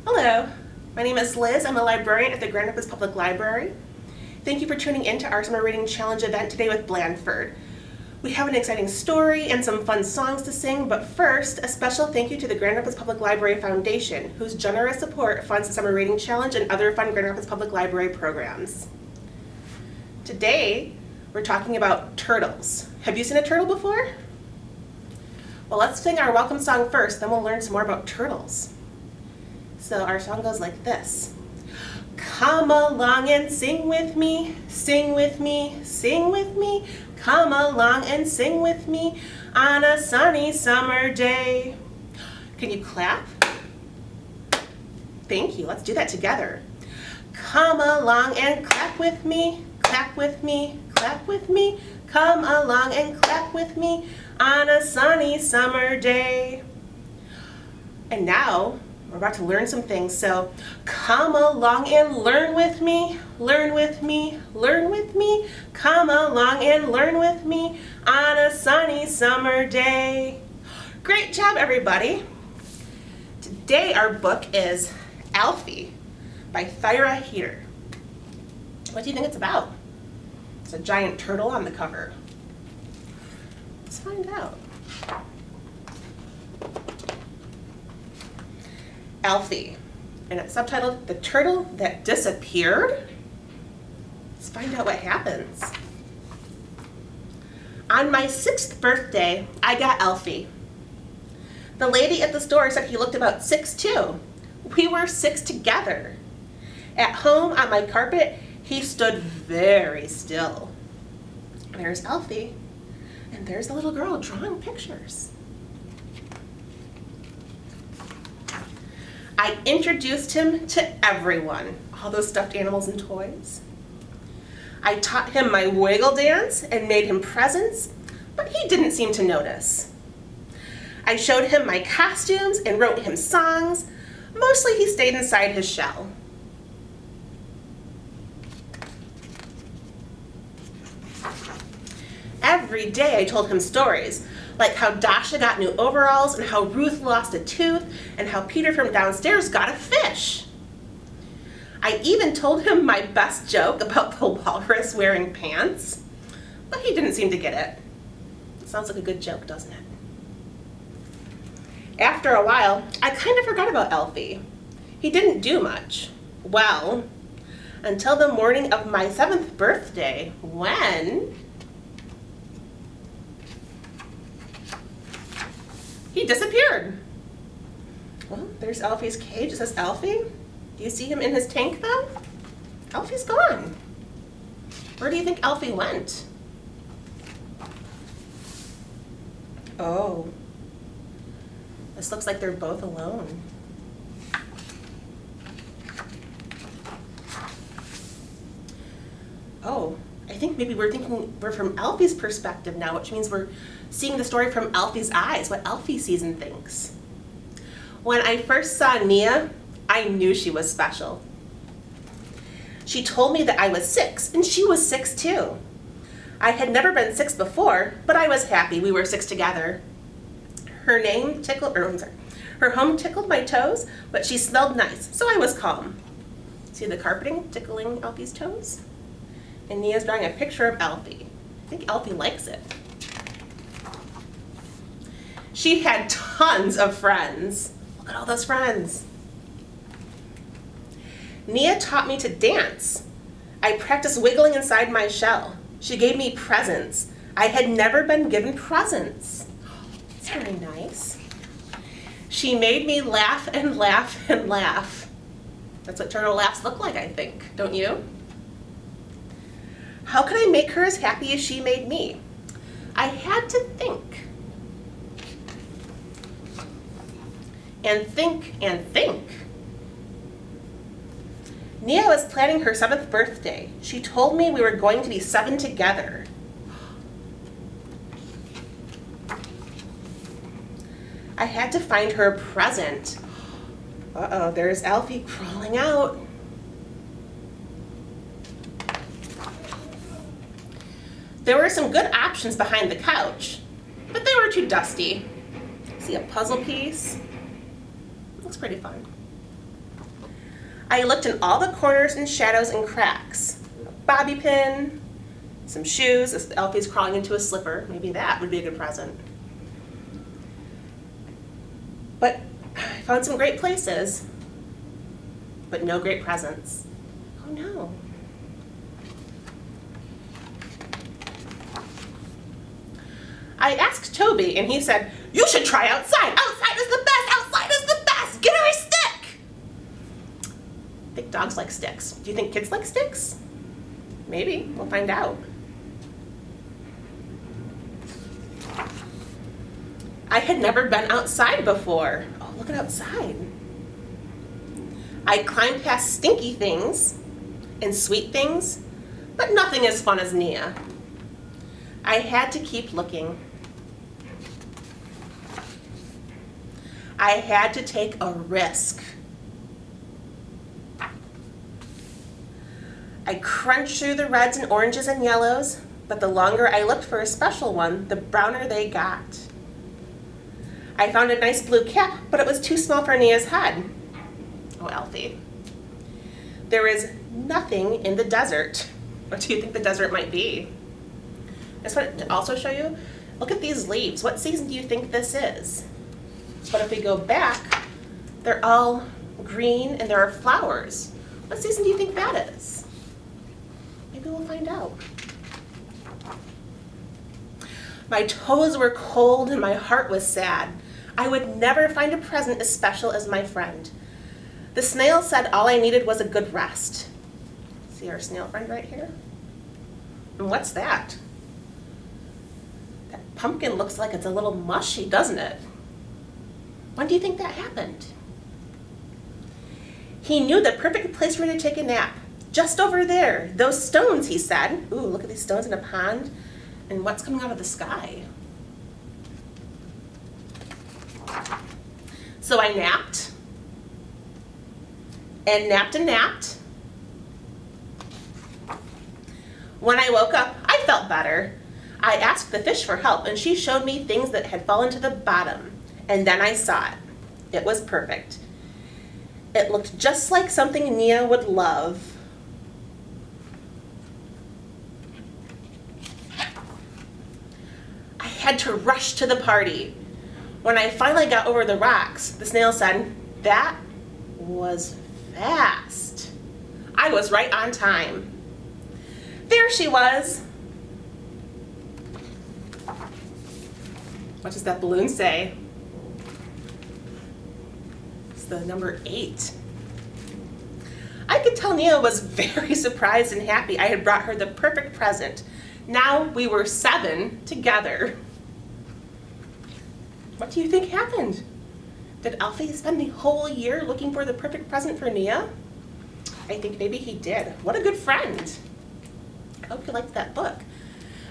Hello, my name is Liz. I'm a librarian at the Grand Rapids Public Library. Thank you for tuning in to our Summer Reading Challenge event today with Blandford. We have an exciting story and some fun songs to sing, but first, a special thank you to the Grand Rapids Public Library Foundation, whose generous support funds the Summer Reading Challenge and other fun Grand Rapids Public Library programs. Today, we're talking about turtles. Have you seen a turtle before? Well, let's sing our welcome song first, then we'll learn some more about turtles. So our song goes like this. Come along and sing with me, sing with me, sing with me. Come along and sing with me on a sunny summer day. Can you clap? Thank you. Let's do that together. Come along and clap with me, clap with me, clap with me. Come along and clap with me on a sunny summer day. And now, we're about to learn some things, so come along and learn with me, learn with me, learn with me. Come along and learn with me on a sunny summer day. Great job, everybody. Today our book is Alfie by Thyra Heater. What do you think it's about? It's a giant turtle on the cover. Let's find out. Alfie, and it's subtitled The Turtle That Disappeared. Let's find out what happens. On my 6th birthday, I got Alfie. The lady at the store said he looked about 6 too. We were 6 together. At home on my carpet, he stood very still. There's Alfie, and there's the little girl drawing pictures. I introduced him to everyone, all those stuffed animals and toys. I taught him my wiggle dance and made him presents, but he didn't seem to notice. I showed him my costumes and wrote him songs. Mostly he stayed inside his shell. Every day I told him stories, like how Dasha got new overalls and how Ruth lost a tooth and how Peter from downstairs got a fish. I even told him my best joke about the walrus wearing pants, but he didn't seem to get it. It sounds like a good joke, doesn't it? After a while, I kind of forgot about Alfie. He didn't do much. Well, until the morning of my 7th birthday, when he disappeared. Well, there's Alfie's cage. It says Alfie. Do you see him in his tank though? Alfie's gone. Where do you think Alfie went? Oh, this looks like they're both alone. Oh, I think maybe we're from Alfie's perspective now, which means we're seeing the story from Alfie's eyes, what Alfie sees and thinks. When I first saw Nia, I knew she was special. She told me that I was 6, and she was 6 too. I had never been 6 before, but I was happy we were 6 together. Her home tickled my toes, but she smelled nice, so I was calm. See the carpeting tickling Alfie's toes? And Nia's drawing a picture of Alfie. I think Alfie likes it. She had tons of friends. Look at all those friends. Nia taught me to dance. I practiced wiggling inside my shell. She gave me presents. I had never been given presents. That's very nice. She made me laugh and laugh and laugh. That's what turtle laughs look like, I think, don't you? How could I make her as happy as she made me? I had to think. And think and think. Nia was planning her 7th birthday. She told me we were going to be 7 together. I had to find her a present. Uh-oh, there's Alfie crawling out. There were some good options behind the couch, but they were too dusty. See a puzzle piece? Looks pretty fun. I looked in all the corners and shadows and cracks. A bobby pin, some shoes, if Elfie's crawling into a slipper, maybe that would be a good present. But I found some great places, but no great presents. Oh no. I asked Toby and he said, "You should try outside. Outside is the best. Outside is the best. Get her a stick." I think dogs like sticks. Do you think kids like sticks? Maybe. We'll find out. I had never been outside before. Oh, look at outside. I climbed past stinky things and sweet things, but nothing as fun as Nia. I had to keep looking. I had to take a risk. I crunched through the reds and oranges and yellows, but the longer I looked for a special one, the browner they got. I found a nice blue cap, but it was too small for Nia's head. Oh, Elfie. There is nothing in the desert. What do you think the desert might be? I just want to also show you, look at these leaves. What season do you think this is? But if we go back, they're all green and there are flowers. What season do you think that is? Maybe we'll find out. My toes were cold and my heart was sad. I would never find a present as special as my friend. The snail said all I needed was a good rest. See our snail friend right here? And what's that? That pumpkin looks like it's a little mushy, doesn't it? When do you think that happened? He knew the perfect place for me to take a nap. Just over there. Those stones, he said. Ooh, look at these stones in a pond. And what's coming out of the sky? So I napped. And napped and napped. When I woke up, I felt better. I asked the fish for help, and she showed me things that had fallen to the bottom. And then I saw it. It was perfect. It looked just like something Nia would love. I had to rush to the party. When I finally got over the rocks, the snail said, "That was fast." I was right on time. There she was. What does that balloon say? It's the number 8. I could tell Nia was very surprised and happy I had brought her the perfect present. Now we were 7 together. What do you think happened? Did Alfie spend the whole year looking for the perfect present for Nia? I think maybe he did. What a good friend. I hope you liked that book,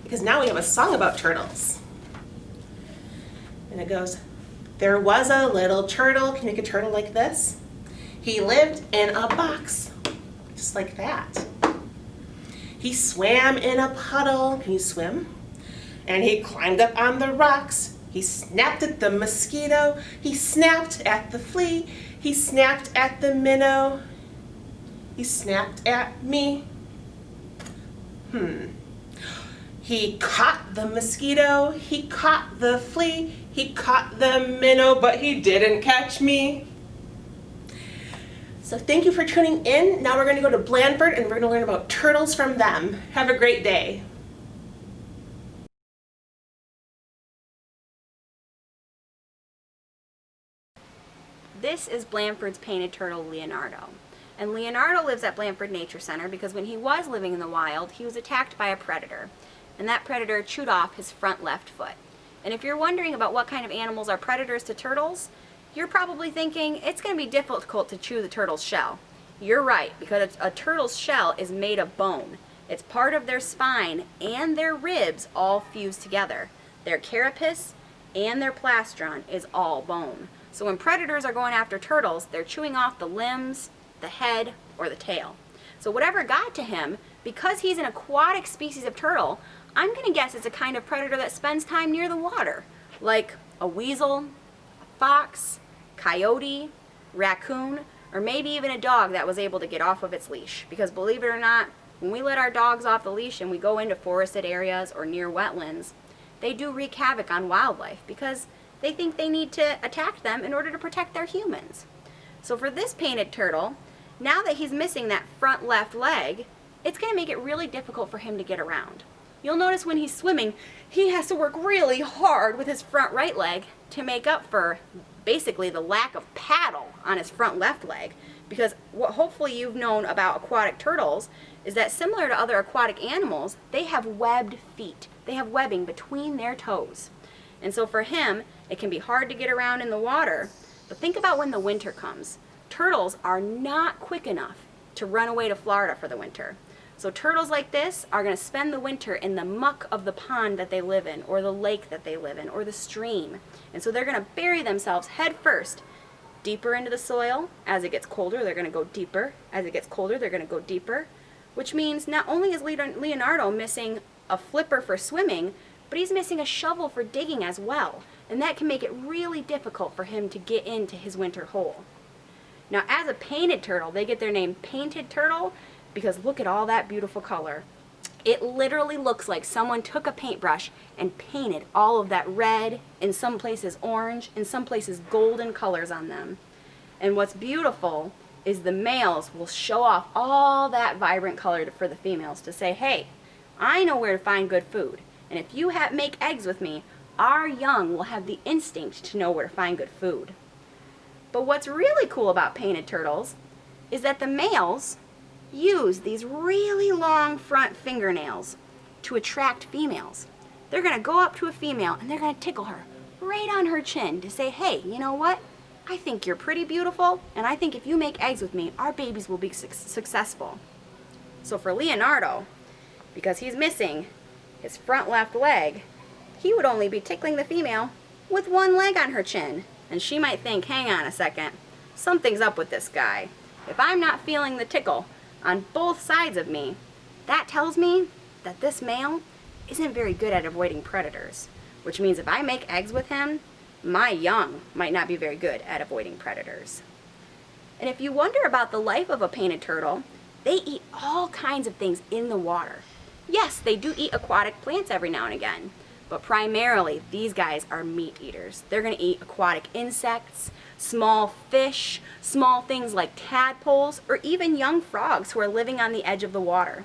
because now we have a song about turtles. And it goes, there was a little turtle. Can you make a turtle like this? He lived in a box, just like that. He swam in a puddle. Can you swim? And he climbed up on the rocks. He snapped at the mosquito. He snapped at the flea. He snapped at the minnow. He snapped at me. He caught the mosquito. He caught the flea. He caught the minnow, but he didn't catch me. So thank you for tuning in. Now we're going to go to Blandford and we're going to learn about turtles from them. Have a great day. This is Blandford's painted turtle, Leonardo. And Leonardo lives at Blandford Nature Center because when he was living in the wild, he was attacked by a predator. And that predator chewed off his front left foot. And if you're wondering about what kind of animals are predators to turtles, you're probably thinking it's going to be difficult to chew the turtle's shell. You're right, because a turtle's shell is made of bone. It's part of their spine and their ribs all fused together. Their carapace and their plastron is all bone. So when predators are going after turtles, they're chewing off the limbs, the head, or the tail. So whatever got to him, because he's an aquatic species of turtle, I'm going to guess it's a kind of predator that spends time near the water, like a weasel, a fox, coyote, raccoon, or maybe even a dog that was able to get off of its leash. Because believe it or not, when we let our dogs off the leash and we go into forested areas or near wetlands, they do wreak havoc on wildlife because they think they need to attack them in order to protect their humans. So for this painted turtle, now that he's missing that front left leg, it's going to make it really difficult for him to get around. You'll notice when he's swimming, he has to work really hard with his front right leg to make up for basically the lack of paddle on his front left leg. Because what hopefully you've known about aquatic turtles is that similar to other aquatic animals, they have webbed feet. They have webbing between their toes. And so for him, it can be hard to get around in the water. But think about when the winter comes. Turtles are not quick enough to run away to Florida for the winter. So turtles like this are going to spend the winter in the muck of the pond that they live in, or the lake that they live in, or the stream. And so they're going to bury themselves head first, deeper into the soil. As it gets colder, they're going to go deeper. As it gets colder, they're going to go deeper. Which means not only is Leonardo missing a flipper for swimming, but he's missing a shovel for digging as well. And that can make it really difficult for him to get into his winter hole. Now, as a painted turtle, they get their name painted turtle because look at all that beautiful color. It literally looks like someone took a paintbrush and painted all of that red, in some places orange, in some places golden colors on them. And what's beautiful is the males will show off all that vibrant color for the females to say, hey, I know where to find good food. And if you make eggs with me, our young will have the instinct to know where to find good food. But what's really cool about painted turtles is that the males use these really long front fingernails to attract females. They're going to go up to a female and they're going to tickle her right on her chin to say, hey, you know what? I think you're pretty beautiful, and I think if you make eggs with me, our babies will be successful. So for Leonardo, because he's missing his front left leg, he would only be tickling the female with one leg on her chin. And she might think, hang on a second, something's up with this guy. If I'm not feeling the tickle on both sides of me, that tells me that this male isn't very good at avoiding predators. Which means if I make eggs with him, my young might not be very good at avoiding predators. And if you wonder about the life of a painted turtle, they eat all kinds of things in the water. Yes, they do eat aquatic plants every now and again, but primarily these guys are meat eaters. They're going to eat aquatic insects, small fish, small things like tadpoles, or even young frogs who are living on the edge of the water.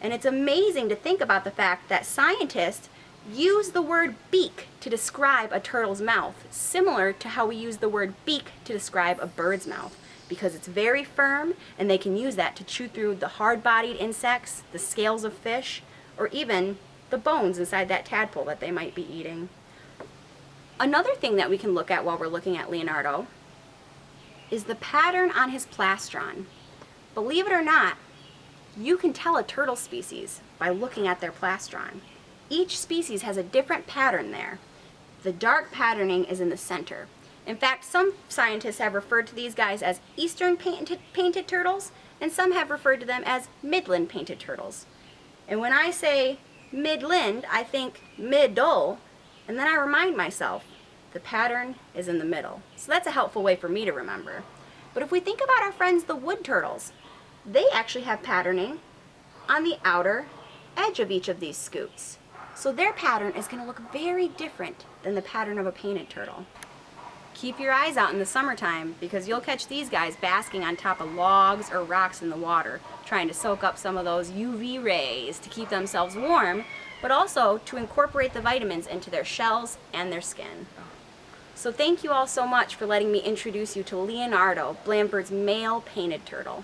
And it's amazing to think about the fact that scientists use the word beak to describe a turtle's mouth, similar to how we use the word beak to describe a bird's mouth, because it's very firm and they can use that to chew through the hard-bodied insects, the scales of fish, or even the bones inside that tadpole that they might be eating. Another thing that we can look at while we're looking at Leonardo is the pattern on his plastron. Believe it or not, you can tell a turtle species by looking at their plastron. Each species has a different pattern there. The dark patterning is in the center. In fact, some scientists have referred to these guys as eastern painted turtles, and some have referred to them as midland painted turtles. And when I say midland, I think middle, and then I remind myself the pattern is in the middle. So that's a helpful way for me to remember. But if we think about our friends the wood turtles, they actually have patterning on the outer edge of each of these scutes. So their pattern is going to look very different than the pattern of a painted turtle. Keep your eyes out in the summertime because you'll catch these guys basking on top of logs or rocks in the water, trying to soak up some of those UV rays to keep themselves warm, but also to incorporate the vitamins into their shells and their skin. So thank you all so much for letting me introduce you to Leonardo, Blandford's male painted turtle.